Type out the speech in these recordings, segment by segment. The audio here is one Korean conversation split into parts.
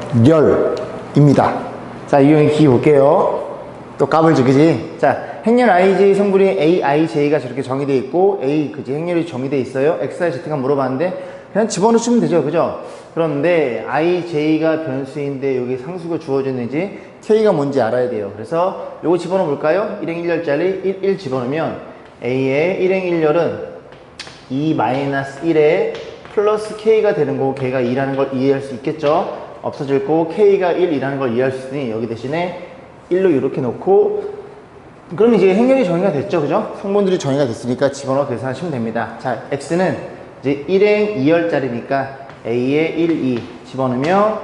행렬입니다. 자, 이용의 기 볼게요. 또 까불지, 그지? 자, 행렬 ij 성분이 a, i, j가 저렇게 정의되어 있고, a, 그지? 행렬이 정의되어 있어요. x, y, z가 물어봤는데, 그냥 집어넣으시면 되죠, 그죠? 그런데 i, j가 변수인데, 여기 상수가 주어졌는지, k가 뭔지 알아야 돼요. 그래서 요거 집어넣어 볼까요? 1행 1열짜리 1 집어넣으면, a의 1행 1열은 2-1에 플러스 k가 되는 거고, k가 2라는 걸 이해할 수 있겠죠? 없어질 거고, k가 1이라는 걸 이해할 수 있으니, 여기 대신에 1로 이렇게 놓고, 그럼 이제 행렬이 정의가 됐죠, 그죠? 성분들이 정의가 됐으니까 집어넣어 계산하시면 됩니다. 자, x는 이제 1행 2열짜리니까 a의 1, 2 집어넣으면,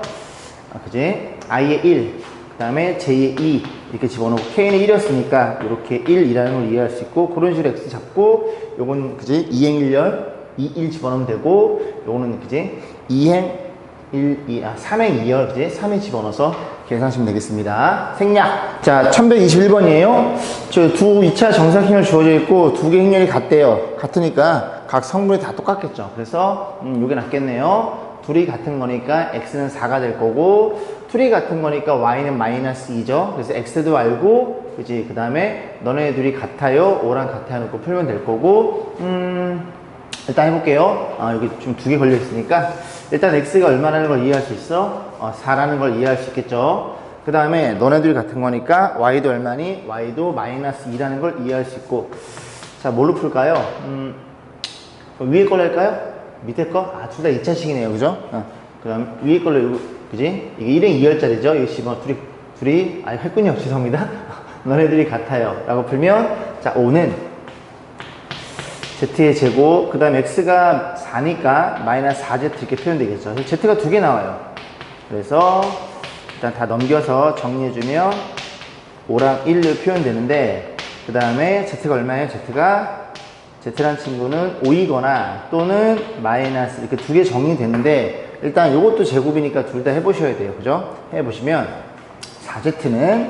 그지? i의 1, 그 다음에 j의 2 이렇게 집어넣고, k는 1이었으니까 이렇게 1이라는 걸 이해할 수 있고, 그런 식으로 x 잡고, 요건 그지? 2행 1열 2, 1 집어넣으면 되고, 요거는 그지? 2행 3행 2열, 그지? 3에 집어넣어서 계산하시면 되겠습니다. 생략. 자, 1121번이에요. 저 두 2차 정사각형을 주어져 있고, 두 개 행렬이 같대요. 같으니까 각 성분이 다 똑같겠죠. 그래서, 요게 낫겠네요. 둘이 같은 거니까 x는 4가 될 거고, 둘이 같은 거니까 y는 마이너스 2죠. 그래서 x도 알고, 그지? 그 다음에 너네 둘이 같아요. 5랑 같아요. 놓고 풀면 될 거고, 일단 해볼게요. 여기 지금 두 개 걸려 있으니까 일단 x가 얼마라는 걸 이해할 수 있어? 4라는 걸 이해할 수 있겠죠. 그 다음에 너네들이 같은 거니까 y도 얼마니? y도 마이너스 2라는 걸 이해할 수 있고, 자, 뭘로 풀까요? 위에 걸로 할까요? 밑에 거? 둘 다 2차식이네요, 그죠? 그 다음 위에 걸로, 그지? 이게 1행 2열짜리죠. 이거 집어 둘이 했군요. 죄송합니다. 너네들이 같아요 라고 풀면, 자, 5는 z의 제곱, 그 다음 x가 4니까 마이너스 4z 이렇게 표현되겠죠. 그래서 z가 두 개 나와요. 그래서 일단 다 넘겨서 정리해주면 5랑 1로 표현되는데, 그 다음에 z가 얼마예요? z란 친구는 5이거나 또는 마이너스, 이렇게 두 개 정리되는데, 일단 이것도 제곱이니까 둘 다 해보셔야 돼요. 그죠? 해보시면 4z는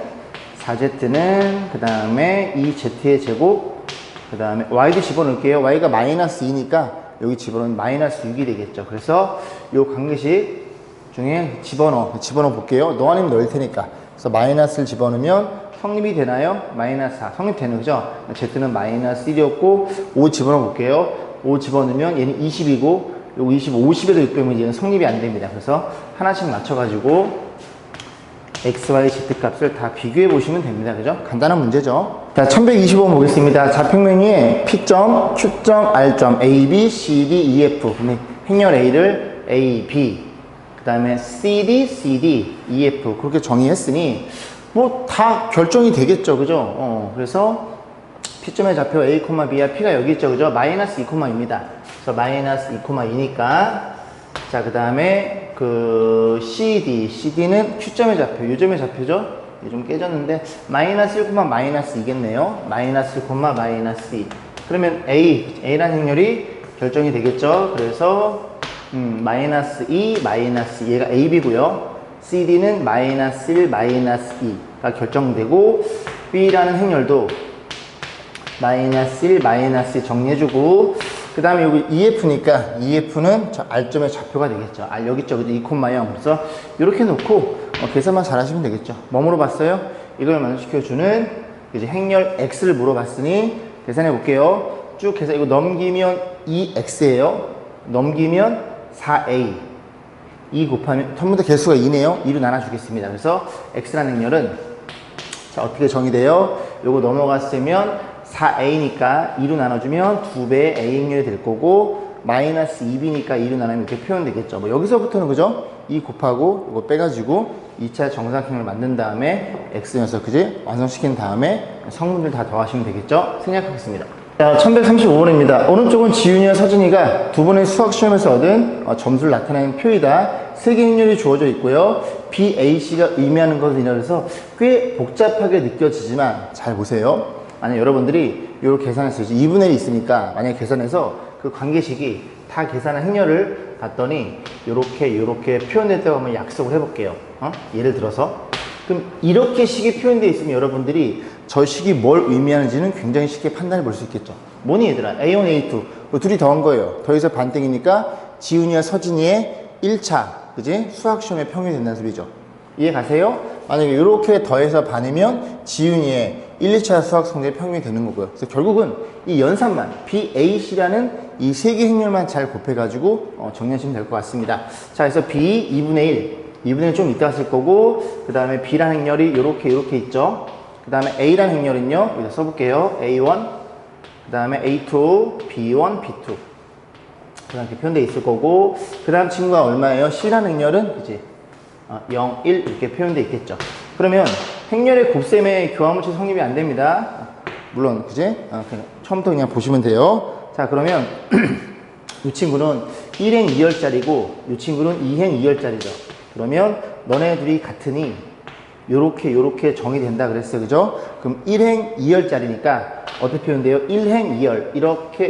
그 다음에 2z의 제곱, 그 다음에 y도 집어넣을게요. y가 마이너스 2니까 여기 집어넣으면 마이너스 6이 되겠죠. 그래서 이 관계식 중에 집어넣어 볼게요. 너 아니면 넣을 테니까. 그래서 마이너스를 집어넣으면 성립이 되나요? 마이너스 4. 성립되는 거죠? z는 마이너스 1이었고, 5 집어넣어 볼게요. 5 집어넣으면 얘는 20이고, 요거 25, 50에도 6 빼면 얘는 성립이 안 됩니다. 그래서 하나씩 맞춰가지고 x, y, z 값을 다 비교해 보시면 됩니다. 그죠? 간단한 문제죠. 자, 1125번 보겠습니다. 좌평면에 P점, Q점, R점, A, B, C, D, E, F. 행렬 A를 A, B, 그 다음에 C, D, C, D, E, F. 그렇게 정의했으니, 뭐, 다 결정이 되겠죠. 그죠? 그래서 P점의 좌표 A, B야. P가 여기 있죠. 그죠? 마이너스 2,2입니다. 그래서 마이너스 2,2니까, 자, 그 다음에 CD는 Q점의 좌표, 요점의 좌표죠? 좀 깨졌는데, 마이너스 1, 마이너스 2겠네요. 마이너스 1, 마이너스 2. 그러면 A라는 행렬이 결정이 되겠죠? 그래서, 마이너스 2, 마이너스 2. 얘가 AB고요. CD는 마이너스 1, 마이너스 2가 결정되고, B라는 행렬도 마이너스 1, 마이너스 2 정리해주고, 그 다음에 여기 EF니까 EF는 저 R점의 좌표가 되겠죠. R 여기 있죠. 2,0. 그래서 이렇게 놓고 계산만 잘 하시면 되겠죠. 뭐 물어봤어요? 이걸 만족시켜주는 이제 행렬 X를 물어봤으니 계산해 볼게요. 쭉 계산, 이거 넘기면 2X예요. 넘기면 4A. 2 곱하면, 전부 다 개수가 2네요. 2로 나눠주겠습니다. 그래서 X라는 행렬은, 자, 어떻게 정의돼요? 요거 넘어갔으면 4a니까 2로 나눠주면 2배의 a 행렬이 될 거고, 마이너스 2b니까 2로 나누면 이렇게 표현되겠죠. 뭐 여기서부터는 그죠? 2 곱하고 이거 빼가지고 2차 정사각형을 만든 다음에 x 녀석 그지? 완성시킨 다음에 성분들 다 더하시면 되겠죠? 생략하겠습니다. 자, 1135번입니다. 오른쪽은 지윤이와 서준이가 두 번의 수학 시험에서 얻은 점수를 나타내는 표이다. 세 개 행렬이 주어져 있고요. B, A, C가 의미하는 것을 인해서 꽤 복잡하게 느껴지지만 잘 보세요. 만약 여러분들이 이렇게 계산했어요. 2분의 1이 있으니까 만약에 계산해서 그 관계식이 다 계산한 행렬을 봤더니 요렇게 표현됐다고 한번 약속을 해볼게요. 예를 들어서 그럼 이렇게 식이 표현되어 있으면 여러분들이 저 식이 뭘 의미하는지는 굉장히 쉽게 판단해 볼 수 있겠죠. 뭐니 얘들아? A1, A2 둘이 더한 거예요. 더해서 반땡이니까 지훈이와 서진이의 1차 그지? 수학시험에 평균이 된다는 소리죠. 이해 가세요? 만약에 이렇게 더해서 반이면 지윤이의 1, 2차 수학 성적의 평균이 되는 거고요. 그래서 결국은 이 연산만 BAC라는 이 세 개 행렬만 잘 곱해가지고 정리하시면 될 것 같습니다. 자, 그래서 B 2분의 1, 2분의 1 좀 이따 쓸 거고, 그 다음에 B라는 행렬이 이렇게 있죠. 그 다음에 A라는 행렬은요, 여기다 써볼게요. A1, 그 다음에 A2, B1, B2. 이렇게 표현되어 있을 거고, 그 다음 친구가 얼마예요? C라는 행렬은, 그지? 0, 1 이렇게 표현되어 있겠죠. 그러면 행렬의 곱셈의 교환물체 성립이 안 됩니다. 물론, 그지? 그냥 처음부터 그냥 보시면 돼요. 자, 그러면 이 친구는 1행 2열짜리고, 이 친구는 2행 2열짜리죠. 그러면 너네 둘이 같으니 요렇게 정의된다 그랬어요. 그죠? 그럼 1행 2열짜리니까 어떻게 표현돼요? 1행 2열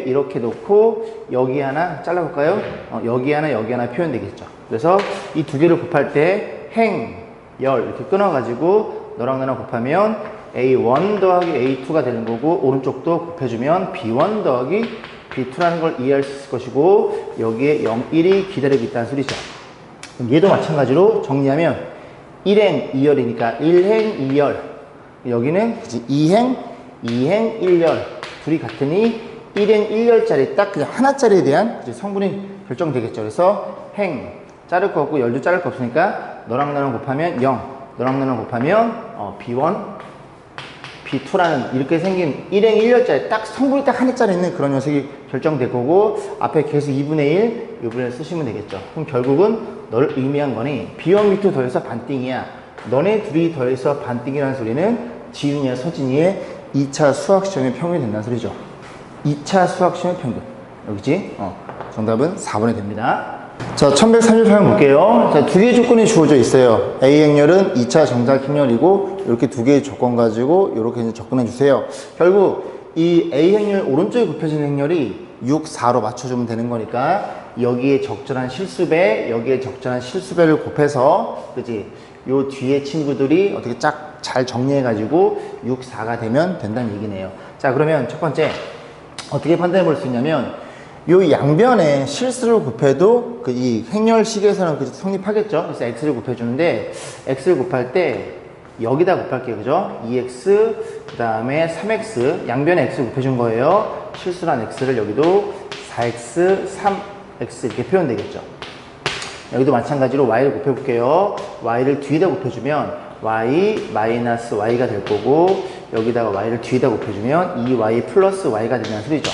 이렇게 놓고 여기 하나 잘라볼까요? 여기 하나 표현되겠죠. 그래서 이 두 개를 곱할 때 행, 열 이렇게 끊어가지고 너랑 나랑 곱하면 A1 더하기 A2가 되는 거고, 오른쪽도 곱해주면 B1 더하기 B2라는 걸 이해할 수 있을 것이고, 여기에 0, 1이 기다리고 있다는 소리죠. 그럼 얘도 마찬가지로 정리하면 1행 2열이니까 1행 2열, 여기는 그치 2행 1열 둘이 같으니 1행 1열짜리 딱 그냥 하나짜리에 대한 성분이 결정되겠죠. 그래서 행 자를 거 없고 열도 자를 거 없으니까 너랑 나랑 곱하면 0, 너랑 나랑 곱하면 B1, B2라는 이렇게 생긴 1행 1열짜리 딱 성분이 딱 하나짜리 있는 그런 녀석이 결정될 거고, 앞에 계수 2분의 1, 2분의 1 쓰시면 되겠죠. 그럼 결국은 너를 의미한 거니 B1, B2 더해서 반띵이야. 너네 둘이 더해서 반띵이라는 소리는 지윤이와 서진이의 2차 수학시험의 평균이 된다는 소리죠. 2차 수학시험의 평균. 여기지? 정답은 4번이 됩니다. 자, 1138번 볼게요. 자, 두 개의 조건이 주어져 있어요. A 행렬은 2차 정작 행렬이고, 이렇게 두 개의 조건 가지고 이렇게 이제 접근해 주세요. 결국 이 A 행렬 오른쪽에 곱해진 행렬이 6, 4로 맞춰주면 되는 거니까 여기에 적절한 실수배, 여기에 적절한 실수배를 곱해서, 그지? 요 뒤에 친구들이 어떻게 쫙 잘 정리해가지고 6, 4가 되면 된다는 얘기네요. 자, 그러면 첫 번째 어떻게 판단해 볼 수 있냐면, 요 양변에 실수를 곱해도 이 행렬식에서는 성립하겠죠. 그래서 x를 곱해주는데, x를 곱할 때 여기다 곱할게요. 그죠? 2x, 그 다음에 3x, 양변에 x를 곱해준 거예요. 실수란 x를 여기도 4x, 3x 이렇게 표현되겠죠. 여기도 마찬가지로 y를 곱해볼게요. y를 뒤에다 곱해주면 y 마이너스 y가 될 거고, 여기다가 y를 뒤에다 곱해주면 2y 플러스 y가 된다는 소리죠.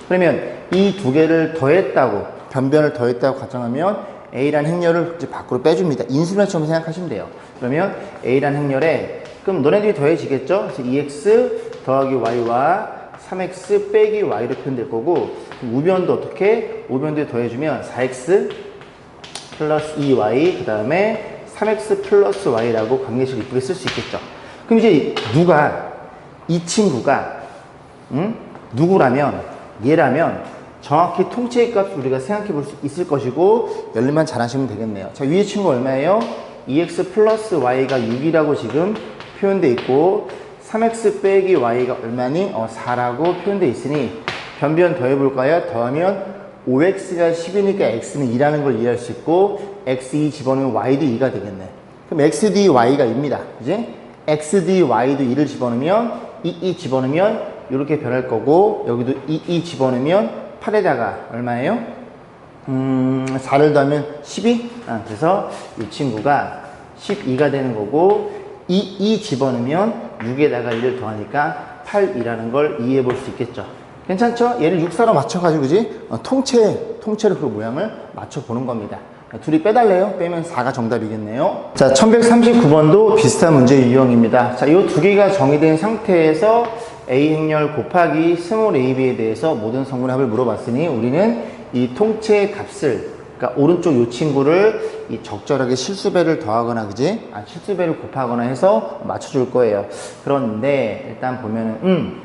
그러면 이 두 개를 더했다고, 변변을 더했다고 가정하면 A라는 행렬을 이제 밖으로 빼줍니다. 인수분해처럼 생각하시면 돼요. 그러면 A라는 행렬에, 그럼 너네들이 더해지겠죠? 그래서 2x 더하기 y와 3x 빼기 y로 표현될 거고, 우변도 어떻게? 우변도 더해주면 4x 플러스 2y, 그 다음에 3x 플러스 y라고 관계식 이쁘게 쓸 수 있겠죠. 그럼 이제 이 친구가, 누구라면, 얘라면 정확히 통째의 값을 우리가 생각해 볼 수 있을 것이고, 열림만 잘 하시면 되겠네요. 자, 위에 친구 얼마예요? 2x 플러스 y가 6이라고 지금 표현되어 있고, 3x 빼기 y가 얼마니? 4라고 표현되어 있으니 변변 더해볼까요? 더하면 5x가 10이니까 x는 2라는 걸 이해할 수 있고, x 2 집어넣으면 y도 2가 되겠네. 그럼 x d y가 2입니다. 그지? x d y도 2를 집어넣으면 2 집어넣으면 이렇게 변할 거고, 여기도 2 집어넣으면 8에다가 얼마예요? 4를 더하면 12? 그래서 이 친구가 12가 되는 거고, 2 집어넣으면 6에다가 1을 더하니까 8이라는 걸 이해해 볼 수 있겠죠. 괜찮죠? 얘를 6, 4로 맞춰가지고, 그지? 통째로 그 모양을 맞춰보는 겁니다. 둘이 빼달래요? 빼면 4가 정답이겠네요. 자, 1139번도 비슷한 문제 유형입니다. 자, 이 두 개가 정의된 상태에서 A 행렬 곱하기 스몰 ab에 대해서 모든 성분의 합을 물어봤으니, 우리는 이 통째의 값을, 그러니까 오른쪽 이 친구를 이 적절하게 실수배를 더하거나, 그지? 실수배를 곱하거나 해서 맞춰줄 거예요. 그런데 일단 보면은,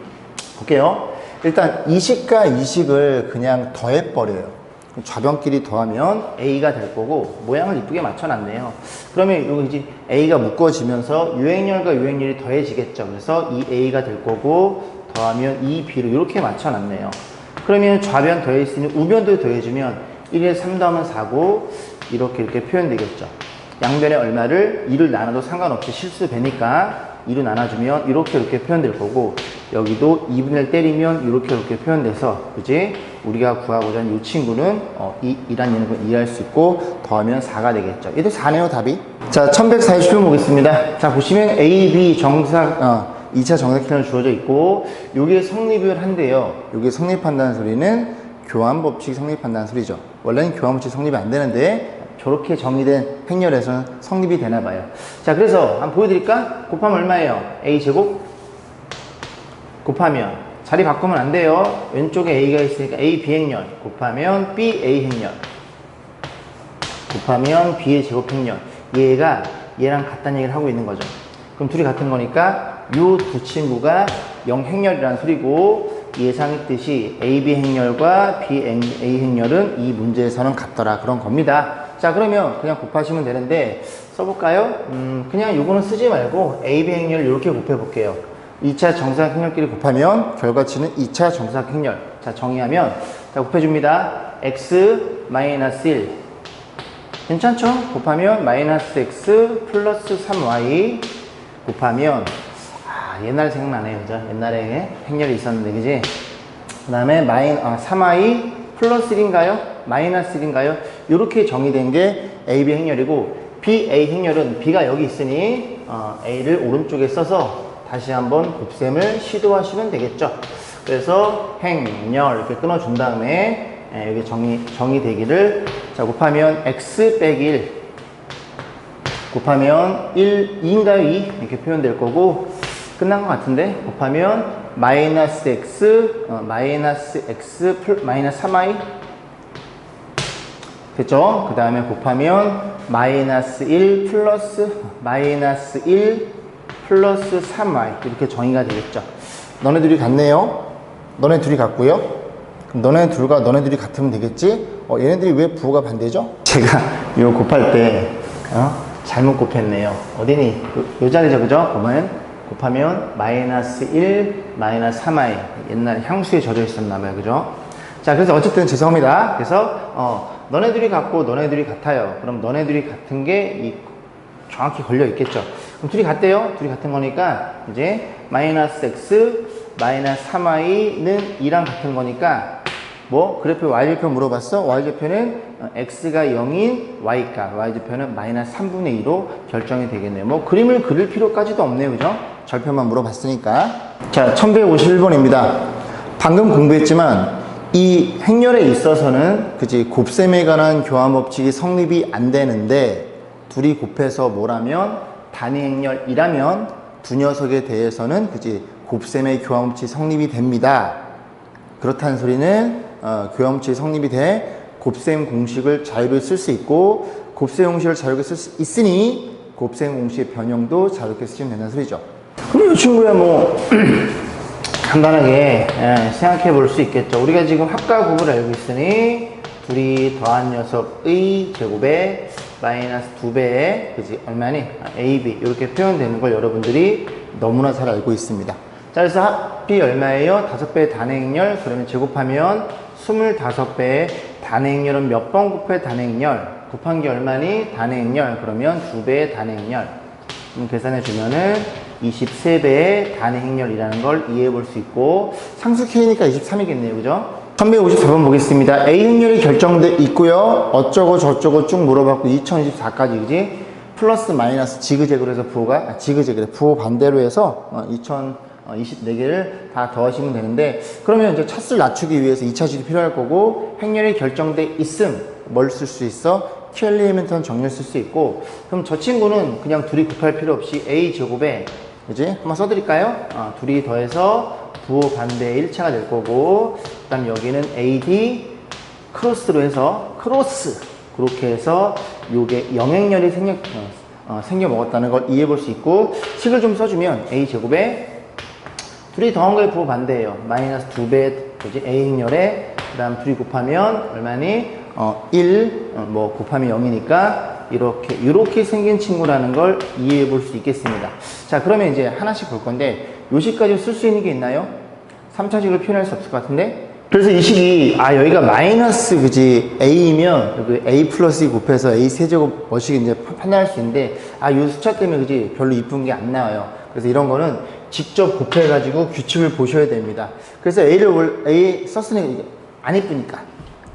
볼게요. 일단 이식과 이식을 그냥 더해버려요. 좌변끼리 더하면 A가 될 거고, 모양을 이쁘게 맞춰놨네요. 그러면 여기 이제 A가 묶어지면서 유행렬과 유행렬이 더해지겠죠. 그래서 이 A가 될 거고, 더하면 이 B로 이렇게 맞춰놨네요. 그러면 좌변 더해있으니 우변도 더해주면 1에 3 더하면 4고, 이렇게 표현되겠죠. 양변의 얼마를 2를 나눠도 상관없이 실수되니까 2로 나눠주면 이렇게 표현될 거고, 여기도 2분의 1 때리면 이렇게 표현돼서, 그지? 우리가 구하고자 하는 이 친구는 2란 얘는 이해할 수 있고, 더하면 4가 되겠죠. 얘도 4네요, 답이. 자, 1140표 보겠습니다. 자, 보시면 A, B 정사, 2차 정사키는 주어져 있고, 요게 성립을 한대요. 요게 성립한다는 소리는 교환법칙 성립한다는 소리죠. 원래는 교환법칙 성립이 안 되는데, 저렇게 정의된 행렬에서는 성립이 되나 봐요. 자, 그래서 한번 보여드릴까? 곱하면 얼마예요? A제곱? 곱하면 자리 바꾸면 안 돼요. 왼쪽에 A가 있으니까 A B행렬 곱하면 B A행렬 곱하면 B의 제곱행렬. 얘가 얘랑 같다는 얘기를 하고 있는 거죠. 그럼 둘이 같은 거니까 요 두 친구가 0행렬이라는 소리고, 예상했듯이 AB 행렬과 B A 행렬은 이 문제에서는 같더라, 그런 겁니다. 자, 그러면 그냥 곱하시면 되는데, 써볼까요? 그냥 요거는 쓰지 말고 AB 행렬 이렇게 곱해 볼게요. 2차 정사각 행렬끼리 곱하면 결과치는 2차 정사각 행렬. 자, 정의하면, 자, 곱해줍니다. x 마이너스 1 괜찮죠? 곱하면 마이너스 x 플러스 3y 곱하면, 옛날 생각나네요, 그죠? 옛날에 행렬이 있었는데, 그지? 그 다음에 3i 플러스 1인가요? 마이너스 1인가요? 이렇게 정의된 게 AB 행렬이고, BA 행렬은 B가 여기 있으니 A를 오른쪽에 써서 다시 한번 곱셈을 시도하시면 되겠죠. 그래서 행렬 이렇게 끊어준 다음에 여기 정의되기를, 자, 곱하면 x 빼기 1 곱하면 2인가요? 2 이렇게 표현될 거고, 끝난 것 같은데, 곱하면 마이너스 x 마이너스 3i 됐죠? 그 다음에 곱하면 마이너스 1 플러스 3y 이렇게 정의가 되겠죠. 너네 둘이 같네요. 너네 둘이 같고요. 그럼 너네 둘과 너네 둘이 같으면 되겠지? 얘네들이 왜 부호가 반대죠? 제가 이거 곱할 때 잘못 곱했네요. 어디니? 요 자리죠, 그죠? 곱하면 마이너스 1 마이너스 3i, 옛날 향수에 젖어 있었나봐요, 그죠? 자, 그래서 어쨌든 죄송합니다. 그래서 너네들이 같고 너네들이 같아요. 그럼 너네들이 같은 게 정확히 걸려 있겠죠. 그럼 둘이 같대요. 둘이 같은 거니까 이제 마이너스 x 마이너스 3i는 2랑 같은 거니까, 뭐 그래프 y좌표 물어봤어? y좌표는 x가 0인 y값, y좌표는 마이너스 3분의 2로 결정이 되겠네요. 뭐 그림을 그릴 필요까지도 없네요, 그죠? 절편만 물어봤으니까. 자, 1151번입니다. 방금 공부했지만 이 행렬에 있어서는, 그지, 곱셈에 관한 교환법칙이 성립이 안 되는데, 둘이 곱해서 뭐라면 단위 행렬이라면 두 녀석에 대해서는, 그지, 곱셈의 교환법칙이 성립이 됩니다. 그렇다는 소리는 교환법칙이 성립이 돼 곱셈 공식을 자유롭게 쓸 수 있고, 곱셈 공식을 자유롭게 쓸 수 있으니 곱셈 공식의 변형도 자유롭게 쓰시면 된다는 소리죠. 그럼 이 친구야 뭐 간단하게 생각해 볼 수 있겠죠. 우리가 지금 합과 곱을 알고 있으니 둘이 더한 녀석의 제곱에 마이너스 2배에, 그지, 얼마니? AB 이렇게 표현되는 걸 여러분들이 너무나 잘 알고 있습니다. 자, 그래서 합이 얼마예요? 5배의 단행렬. 그러면 제곱하면 25배의 단행렬은 몇 번 곱해 단행렬? 곱한 게 얼마니? 단행렬. 그러면 2배의 단행렬. 계산해 주면은 23배의 단행렬이라는 걸 이해해 볼 수 있고, 상수 K니까 23이겠네요, 그죠? 1154번 보겠습니다. A 행렬이 결정돼 있고요. 어쩌고 저쩌고 쭉 물어봤고 2024까지, 그지? 플러스 마이너스 지그재그로 해서 부호가, 지그재그래. 부호 반대로 해서 2024개를 다 더하시면 되는데, 그러면 이제 차수를 낮추기 위해서 2차식이 필요할 거고, 행렬이 결정돼 있음, 뭘 쓸 수 있어? q 엘리멘트는 정렬 쓸 수 있고, 그럼 저 친구는 그냥 둘이 곱할 필요 없이 A 제곱에, 그지? 한번 써드릴까요? 둘이 더해서 부호 반대 1차가 될 거고, 그 다음 여기는 AD 크로스로 해서 크로스, 그렇게 해서 요게 영행렬이 생겨 먹었다는 걸 이해해 볼 수 있고, 식을 좀 써주면 A 제곱에 둘이 더한 거의 부호 반대예요. 마이너스 2배, 그지? A 행렬에, 그 다음 둘이 곱하면 얼마니? 1, 뭐 곱하면 0이니까 이렇게 생긴 친구라는 걸 이해해 볼 수 있겠습니다. 자, 그러면 이제 하나씩 볼 건데, 요식까지 쓸 수 있는 게 있나요? 3차식을 표현할 수 없을 것 같은데, 그래서 이 식이 여기가 마이너스 그지 a이면 여기 a 플러스 2 곱해서 a 세제곱 뭐씩 이제 판단할 수 있는데 이 숫자 때문에 그지 별로 이쁜 게 안 나와요. 그래서 이런 거는 직접 곱해 가지고 규칙을 보셔야 됩니다. 그래서 a 썼으니까 이게 안 이쁘니까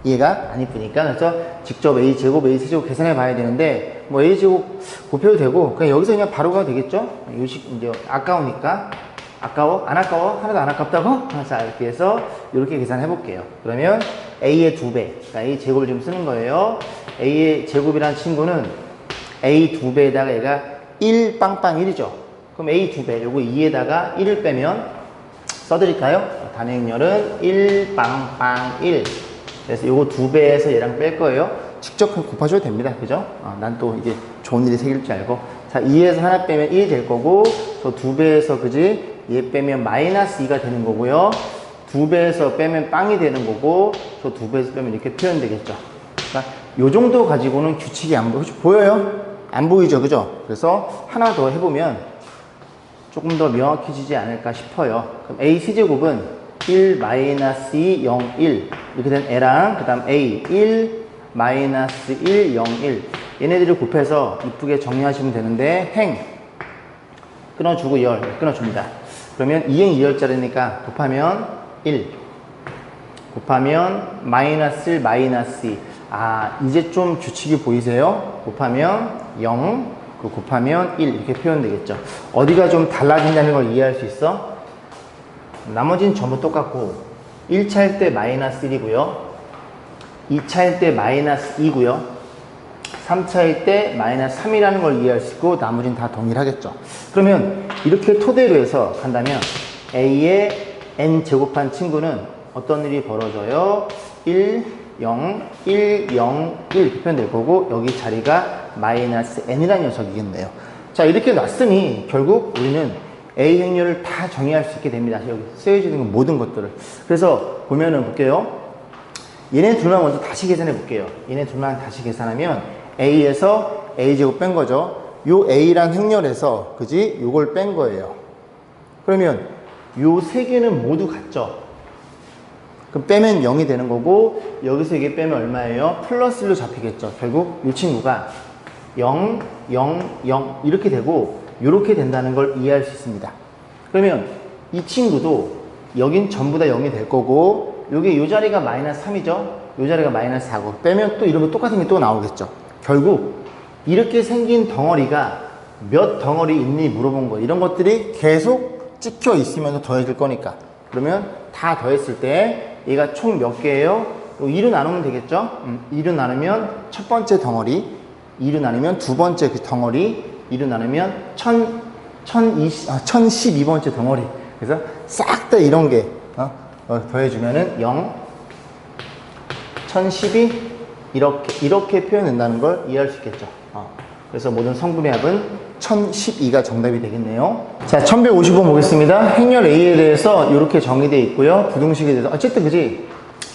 얘가 안 이쁘니까 그래서 직접 a 제곱 a 세제곱 계산해 봐야 되는데 뭐 a 제곱 곱해도 되고 그냥 여기서 그냥 바로 가도 되겠죠. 요식 이제 아까우니까. 아까워? 안 아까워? 하나도 안 아깝다고? 자, 이렇게 해서 이렇게 계산해 볼게요. 그러면 a의 2배, 그러니까 a 제곱을 좀 쓰는 거예요. a의 제곱이라는 친구는 a 2배에다가 얘가 1 빵빵 1이죠. 그럼 a 2배, 요거 2에다가 1을 빼면 써드릴까요? 단의 행렬은 1 빵빵 1. 그래서 요거 2배에서 얘랑 뺄 거예요. 직접 곱하셔도 됩니다. 그죠? 난 또 이게 좋은 일이 생길 줄 알고. 자, 2에서 하나 빼면 1이 될 거고, 저 2배에서 그지? 얘 빼면 마이너스 2가 되는 거고요. 2배에서 빼면 빵이 되는 거고, 저 2배에서 빼면 이렇게 표현되겠죠. 그러니까 요 정도 가지고는 규칙이 안 보여요. 보여요? 안 보이죠? 그죠? 그래서 하나 더 해보면 조금 더 명확해지지 않을까 싶어요. 그럼 a c제곱은 1 마이너스 2 0 1 이렇게 된 애랑 그 다음 a 1 마이너스 1 0 1 얘네들을 곱해서 이쁘게 정리하시면 되는데 행 끊어주고 열 끊어줍니다. 그러면 2행 2열짜리니까 곱하면 1 곱하면 마이너스 1 마이너스 2 이제 좀 규칙이 보이세요? 곱하면 0 곱하면 1 이렇게 표현되겠죠. 어디가 좀 달라진다는 걸 이해할 수 있어? 나머지는 전부 똑같고 1차일 때 마이너스 1이고요 2차일 때 마이너스 2고요 3차일 때 마이너스 3이라는 걸 이해할 수 있고 나머지는 다 동일하겠죠. 그러면 이렇게 토대로 해서 간다면 a의 n 제곱한 친구는 어떤 일이 벌어져요? 1, 0, 1, 0, 1 이렇게 표현될 거고 여기 자리가 마이너스 n이라는 녀석이겠네요. 자, 이렇게 놨으니 결국 우리는 a 행렬을 다 정의할 수 있게 됩니다. 여기 쓰여지는 모든 것들을. 그래서 보면은 볼게요. 얘네 둘만 먼저 다시 계산해 볼게요. 얘네 둘만 다시 계산하면 a에서 a제곱 뺀 거죠. 요 a란 행렬에서 그지? 요걸 뺀 거예요. 그러면 요 세 개는 모두 같죠? 그럼 빼면 0이 되는 거고 여기서 이게 빼면 얼마예요? 플러스 1로 잡히겠죠. 결국 이 친구가 0, 0, 0 이렇게 되고 이렇게 된다는 걸 이해할 수 있습니다. 그러면 이 친구도 여긴 전부 다 0이 될 거고 여기 이 자리가 마이너스 3이죠. 이 자리가 마이너스 4고 빼면 또 이러면 똑같은 게 또 나오겠죠. 결국 이렇게 생긴 덩어리가 몇 덩어리 있니 물어본 거예요. 이런 것들이 계속 찍혀 있으면서 더해질 거니까. 그러면 다 더했을 때 얘가 총 몇 개예요? 2로 나누면 되겠죠? 2로 나누면 첫 번째 덩어리, 2로 나누면 두 번째 그 덩어리, 2로 나누면 1012번째 덩어리. 그래서 싹 다 이런 게 더해주면은 0, 1012 이렇게 표현된다는 걸 이해할 수 있겠죠. 그래서 모든 성분의 합은 1012가 정답이 되겠네요. 자, 1155 보겠습니다. 행렬 A에 대해서 이렇게 정의되어 있고요. 부등식에 대해서 어쨌든 그지?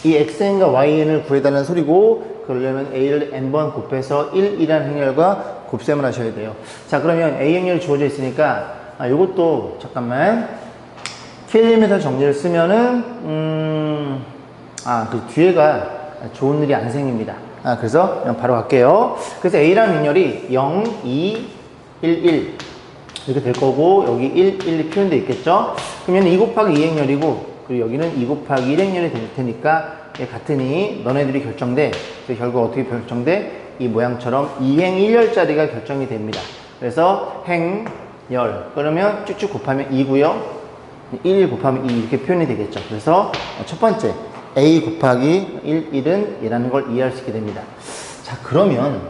이 xn과yn을 구해달라는 소리고 그러려면 a를 n번 곱해서 1이라는 행렬과 곱셈을 하셔야 돼요. 자, 그러면 a 행렬이 주어져 있으니까 요것도 잠깐만 KM에서 정리를 쓰면은 그 뒤에가 좋은 일이 안 생깁니다. 그래서 그냥 바로 갈게요. 그래서 A라는 행렬이 0, 2, 1, 1 이렇게 될 거고 여기 1, 1이 표현되어 있겠죠. 그러면 2 곱하기 2 행렬이고 그리고 여기는 2 곱하기 1 행렬이 될 테니까 같으니 너네들이 결정돼. 그래서 결국 어떻게 결정돼? 이 모양처럼 2행 1열짜리가 결정이 됩니다. 그래서 행, 열 그러면 쭉쭉 곱하면 2고요. 1 곱하면 2 이렇게 표현이 되겠죠. 그래서 첫 번째 a 곱하기 1, 1은 얘라는 걸 이해할 수 있게 됩니다. 자, 그러면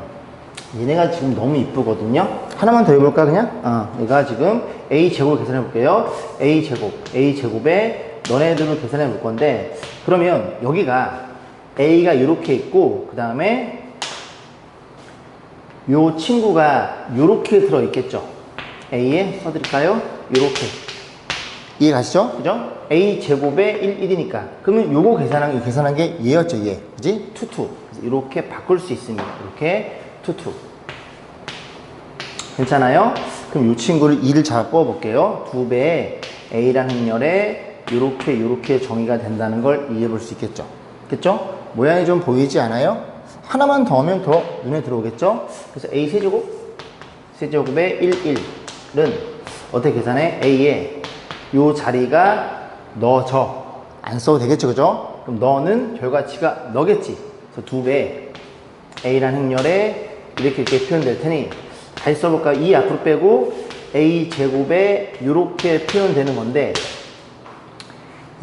얘네가 지금 너무 이쁘거든요. 하나만 더 해볼까 그냥? 얘가 지금 a 제곱을 계산해 볼게요. a 제곱에 너네들로 계산해 볼 건데 그러면 여기가 a가 이렇게 있고 그 다음에 요 친구가 요렇게 들어 있겠죠. a에 써드릴까요? 요렇게 이해 가시죠? 그죠? a 제곱에 1, 1이니까 그러면 요거 계산한 게 얘였죠. 얘 그지? 투투 이렇게 바꿀 수 있습니다. 이렇게 투투 괜찮아요? 그럼 이 친구를 2를 잡아 뽑아 볼게요. 2배에 a라는 행렬에 요렇게 정의가 된다는 걸 이해해 볼 수 있겠죠. 그쵸? 모양이 좀 보이지 않아요? 하나만 더 하면 더 눈에 들어오겠죠? 그래서 A 세제곱의 1은 어떻게 계산해? A에 요 자리가 너죠. 안 써도 되겠죠, 그죠? 그럼 너는 결과치가 너겠지. 그래서 2배 A란 행렬에 이렇게 표현될 테니 다시 써볼까? 2 앞으로 빼고 A 제곱에 이렇게 표현되는 건데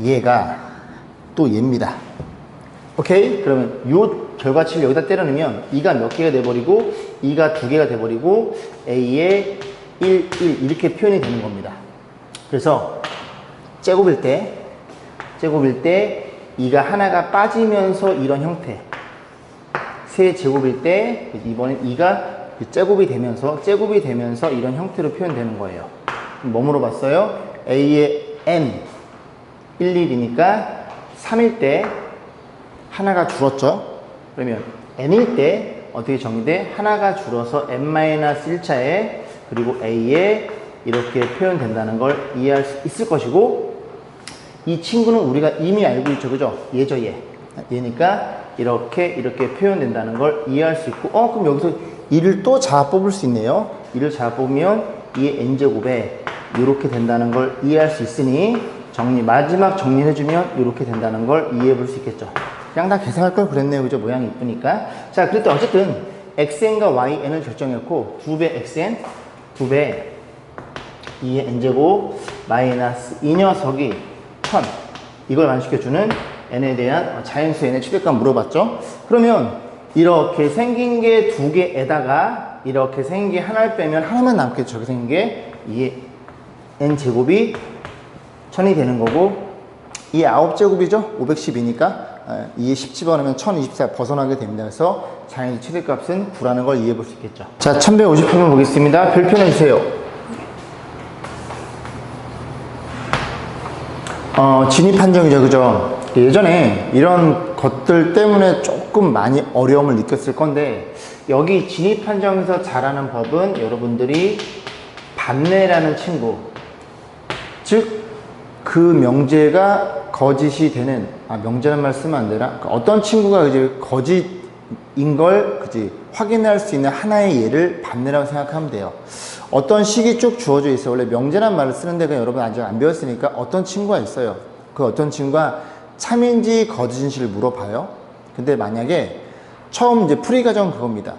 얘가 또 얘입니다. 오케이? 그러면 요 결과치를 여기다 때려 넣으면 2가 몇 개가 돼버리고 2가 2개가 돼버리고 A에 1 이렇게 표현이 되는 겁니다. 그래서 제곱일 때 2가 하나가 빠지면서 이런 형태, 세제곱일 때 이번엔 2가 제곱이 되면서 이런 형태로 표현되는 거예요. 뭐 물어봤어요? A의 n 1이니까 3일 때 하나가 줄었죠? 그러면 n일 때 어떻게 정의돼? 하나가 줄어서 n-1차에 그리고 A에 이렇게 표현된다는 걸 이해할 수 있을 것이고, 이 친구는 우리가 이미 알고 있죠, 그죠? 얘죠, 얘니까 이렇게 표현된다는 걸 이해할 수 있고, 그럼 여기서 2를 또 잡아 뽑을 수 있네요. 2를 잡아 뽑으면 2의 n제곱에 이렇게 된다는 걸 이해할 수 있으니 마지막 정리를 해주면 이렇게 된다는 걸 이해해 볼 수 있겠죠. 그냥 다 계산할 걸 그랬네요, 그죠? 모양이 이쁘니까. 자, 그랬더니 어쨌든 xn과 yn을 결정했고 2배 xn, 2배 2의 n제곱 마이너스 이 녀석이 1000, 이걸 완식해주는 n에 대한 자연수 n의 최대값 물어봤죠? 그러면 이렇게 생긴 게 2개에다가 이렇게 생긴 게 하나를 빼면 하나만 남겠죠. 저렇게 생긴 게 2의 n제곱이 1000이 되는 거고, 2의 9제곱이죠? 512니까 2의 10 집어넣으면 1024 벗어나게 됩니다. 그래서 자연수 최대값은 9라는 걸 이해해 볼 수 있겠죠. 자, 1150편 보겠습니다. 별표 내주세요. 진입 판정이죠, 그죠? 예전에 이런 것들 때문에 조금 많이 어려움을 느꼈을 건데, 여기 진입 판정에서 잘하는 법은 여러분들이 반내라는 친구, 즉 그 명제가 거짓이 되는, 명제란 말 쓰면 안 되나? 어떤 친구가 이제 거짓인 걸 확인할 수 있는 하나의 예를 반내라고 생각하면 돼요. 어떤 식이 쭉 주어져 있어요. 원래 명제란 말을 쓰는데 여러분 아직 안 배웠으니까 어떤 친구가 있어요. 그 어떤 친구가 참인지 거짓인지를 물어봐요. 근데 만약에 처음 이제 풀이 과정은 그겁니다.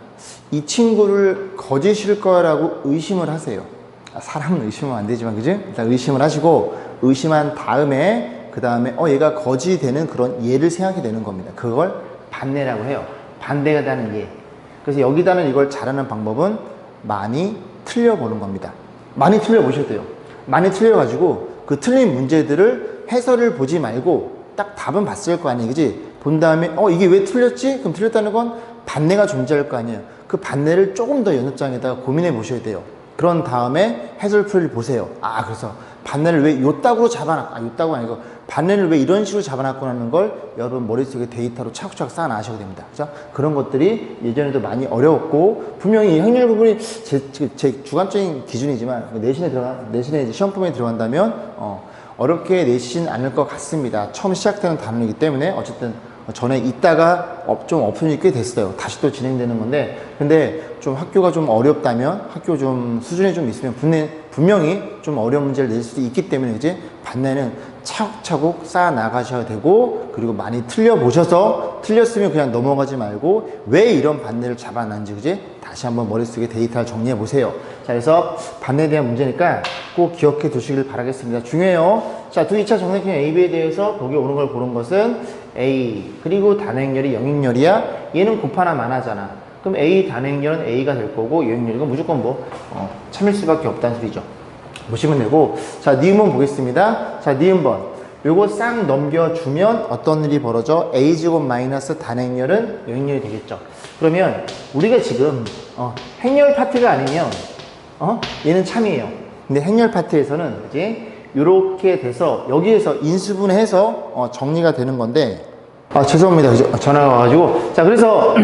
이 친구를 거짓일 거라고 의심을 하세요. 사람은 의심하면 안 되지만, 그지? 일단 의심을 하시고, 의심한 다음에, 그 다음에, 얘가 거짓이 되는 그런 예를 생각이 되는 겁니다. 그걸 반내라고 해요. 반대가 되는 예. 그래서 여기다는 이걸 잘하는 방법은 많이 틀려보는 겁니다. 많이 틀려보셔도 돼요. 많이 틀려가지고, 그 틀린 문제들을 해설을 보지 말고, 딱 답은 봤을 거 아니에요, 그지? 본 다음에, 이게 왜 틀렸지? 그럼 틀렸다는 건 반내가 존재할 거 아니에요. 그 반내를 조금 더 연습장에다가 고민해 보셔야 돼요. 그런 다음에 해설표를 보세요. 그래서 반내를 왜 요따구로 잡아놨고, 요따구가 아니고 반내를 왜 이런 식으로 잡아놨고 하는 걸 여러분 머릿속에 데이터로 차곡차곡 쌓아놔셔야 됩니다. 그죠? 그런 것들이 예전에도 많이 어려웠고, 분명히 이 확률 부분이 제 주관적인 기준이지만 내신에 이제 시험 범위에 들어간다면 어렵게 내시진 않을 것 같습니다. 처음 시작되는 단어이기 때문에. 어쨌든 전에 있다가 좀 옵션이 꽤 됐어요. 다시 또 진행되는 건데, 근데 좀 학교가 좀 어렵다면, 학교 좀 수준이 좀 있으면 분명히 좀 어려운 문제를 낼 수도 있기 때문에 이제 반내는 차곡차곡 쌓아 나가셔야 되고, 그리고 많이 틀려보셔서 틀렸으면 그냥 넘어가지 말고 왜 이런 반내를 잡아놨는지, 그지? 다시 한번 머릿속에 데이터를 정리해 보세요. 자, 그래서 반내에 대한 문제니까 꼭 기억해 두시길 바라겠습니다. 중요해요. 자, 2차 정사각형 AB에 대해서 거기 오는 걸 고른 것은 A, 그리고 단행열이 영행열이야. 얘는 곱하나 만하잖아. 그럼 A 단행열은 A가 될 거고, 영행열이가 무조건 참일 수밖에 없다는 소리죠. 보시면 되고. 자, 니은번 보겠습니다. 자, 니은번. 요거 싹 넘겨주면 어떤 일이 벌어져? A제곱 마이너스 단행열은 영행열이 되겠죠. 그러면 우리가 지금 행열 파트가 아니면 얘는 참이에요. 근데 행열 파트에서는 이제 이렇게 돼서 여기에서 인수분해해서 정리가 되는 건데, 죄송합니다. 전화가 와가지고. 자, 그래서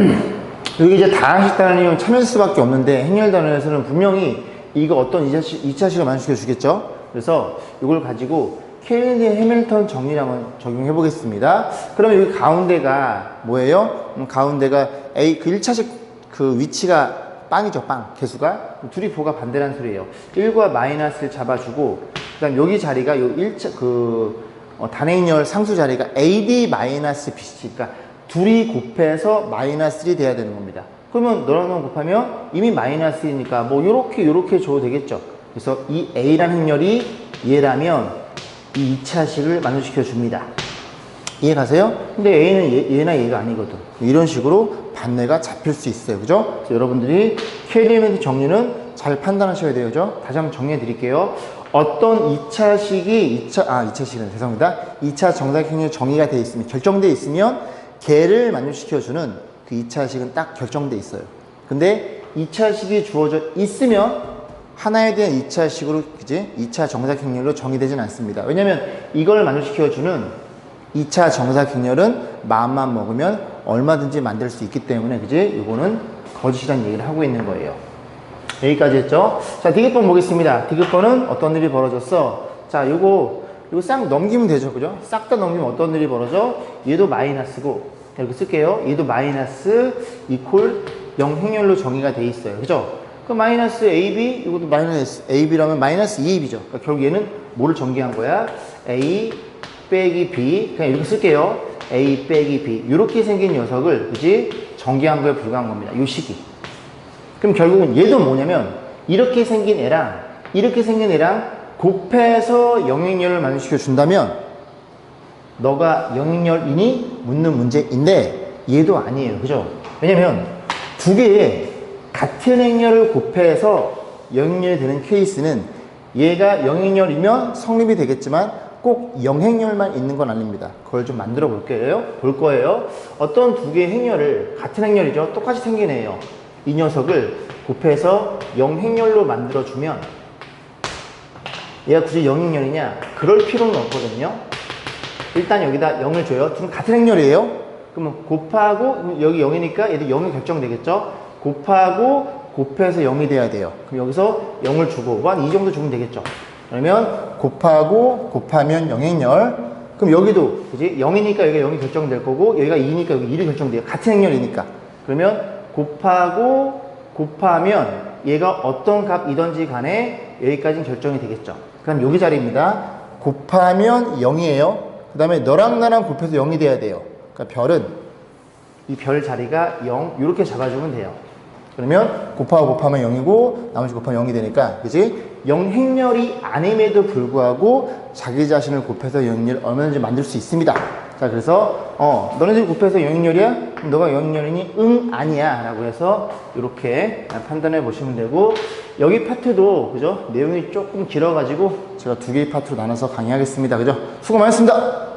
여기 이제 다항식 단위는 참일 수밖에 없는데, 행열 단위에서는 분명히 이거 어떤 2차식을 만족해 주겠죠. 그래서 이걸 가지고 케네디 해밀턴 정리를 한번 적용해 보겠습니다. 그러면 여기 가운데가 뭐예요? 가운데가 A, 그 1차식 그 위치가 빵이죠, 빵. 개수가. 둘이 보가 반대라는 소리예요. 1과 마이너스를 잡아주고, 그 다음 여기 자리가 요 1차, 단행열 상수 자리가 AD 마이너스 BC. 그러니까 둘이 곱해서 마이너스 1이 돼야 되는 겁니다. 그러면 너랑 곱하면 이미 마이너스이니까 뭐 요렇게 줘도 되겠죠. 그래서 이 A라는 행렬이 얘라면 이 2차식을 만족시켜 줍니다. 이해 가세요? 근데 A는 얘나 얘가 아니거든. 이런 식으로 반대가 잡힐 수 있어요. 그죠? 그래서 여러분들이 K-엘리멘트 정리는 잘 판단하셔야 돼요. 그죠? 다시 한번 정리해 드릴게요. 어떤 2차식이, 2차식은 죄송합니다. 2차 정사각형이 정의가 되어 있으면, 결정되어 있으면 걔를 만족시켜주는 그 2차식은 딱 결정되어 있어요. 근데 2차식이 주어져 있으면 하나에 대한 2차식으로, 그지? 2차 정사각형으로 정의되진 않습니다. 왜냐면 이걸 만족시켜주는 2차 정사각형은 마음만 먹으면 얼마든지 만들 수 있기 때문에, 그지? 이거는 거짓이라는 얘기를 하고 있는 거예요. 여기까지 했죠? 자, 디귿번 보겠습니다. 디귿번은 어떤 일이 벌어졌어? 자, 요거 싹 넘기면 되죠. 그죠? 싹 다 넘기면 어떤 일이 벌어져? 얘도 마이너스고, 이렇게 쓸게요. 얘도 마이너스 이퀄 0 행렬로 정의가 돼 있어요. 그죠? 그 마이너스 AB, 이것도 마이너스 AB라면 마이너스 2AB죠. 그러니까 결국 얘는 뭐를 전개한 거야? A 빼기 B. 그냥 이렇게 쓸게요. A 빼기 B. 이렇게 생긴 녀석을, 그지? 전개한 거에 불과한 겁니다. 요 식이. 그럼 결국은 얘도 뭐냐면, 이렇게 생긴 애랑, 이렇게 생긴 애랑 곱해서 영행렬을 만족시켜 준다면, 너가 영행렬이니? 묻는 문제인데, 얘도 아니에요. 그죠? 왜냐면, 두 개의 같은 행렬을 곱해서 영행렬이 되는 케이스는 얘가 영행렬이면 성립이 되겠지만 꼭 영행렬만 있는 건 아닙니다. 그걸 좀 만들어 볼 거예요. 어떤 두 개의 행렬을, 같은 행렬이죠. 똑같이 생긴 애예요. 이 녀석을 곱해서 영행렬로 만들어주면 얘가 굳이 영행렬이냐? 그럴 필요는 없거든요. 일단 여기다 0을 줘요. 둘은 같은 행렬이에요. 그러면 곱하고, 여기 0이니까 얘도 0이 결정되겠죠? 곱하고 곱해서 0이 돼야 돼요. 그럼 여기서 0을 주고, 한 이 정도 주면 되겠죠? 그러면 곱하고 곱하면 영행렬. 그럼 여기도, 그지? 0이니까 여기가 0이 결정될 거고, 여기가 2니까 여기 1이 결정돼요. 같은 행렬이니까. 그러면 곱하고 곱하면 얘가 어떤 값이든지 간에 여기까지는 결정이 되겠죠. 그럼 여기 자리입니다. 곱하면 0이에요. 그 다음에 너랑 나랑 곱해서 0이 돼야 돼요. 그러니까 별은 이 별 자리가 0 이렇게 잡아주면 돼요. 그러면 곱하고 곱하면 0이고 나머지 곱하면 0이 되니까, 그지? 영행렬이 아님에도 불구하고 자기 자신을 곱해서 영행렬을 얼마든지 만들 수 있습니다. 자, 그래서 너네들이 곱해서 영행렬이야? 그럼 너가 영행렬이니? 응, 아니야 라고 해서 이렇게 판단해 보시면 되고, 여기 파트도, 그죠? 내용이 조금 길어가지고 제가 두 개의 파트로 나눠서 강의하겠습니다. 그죠? 수고 많으셨습니다.